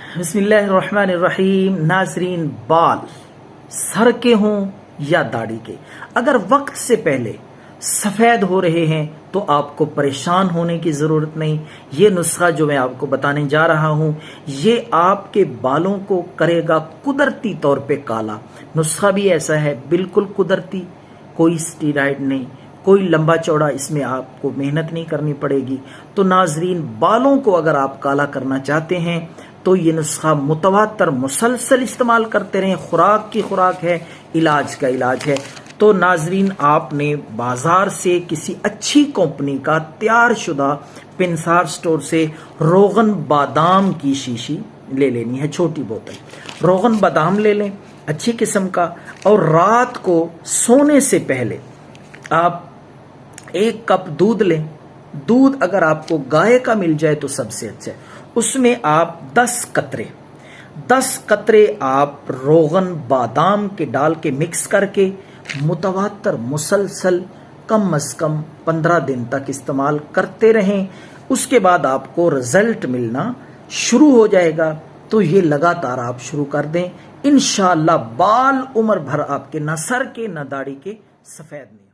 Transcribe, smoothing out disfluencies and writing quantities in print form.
बिस्मिल्लाहिर्रहमानिर्रहीम। नाजरीन, बाल सर के हों या दाढ़ी के, अगर वक्त से पहले सफ़ेद हो रहे हैं तो आपको परेशान होने की ज़रूरत नहीं। ये नुस्खा जो मैं आपको बताने जा रहा हूँ, ये आपके बालों को करेगा कुदरती तौर पे काला। नुस्खा भी ऐसा है, बिल्कुल कुदरती, कोई स्टीरॉयड नहीं, कोई लंबा चौड़ा इसमें आपको मेहनत नहीं करनी पड़ेगी। तो नाजरीन, बालों को अगर आप काला करना चाहते हैं तो ये नुस्खा मुतवातर मुसलसल इस्तेमाल करते रहें। खुराक की खुराक है, इलाज का इलाज है। तो नाजरीन, आपने बाजार से किसी अच्छी कंपनी का तैयार शुदा पिंसार स्टोर से रोगन बादाम की शीशी ले लेनी है, छोटी बोतल रोगन बादाम ले लें अच्छी किस्म का। और रात को सोने से पहले आप 1 कप दूध लें। दूध अगर आपको गाय का मिल जाए तो सबसे अच्छा है। उसमें आप 10 कतरे आप रोगन बादाम के डाल के मिक्स करके मुतवातर मुसलसल कम अज कम 15 दिन तक इस्तेमाल करते रहें। उसके बाद आपको रिजल्ट मिलना शुरू हो जाएगा। तो ये लगातार आप शुरू कर दें, इंशाअल्लाह बाल उम्र भर आपके न सर के न दाढ़ी के सफेद नहीं।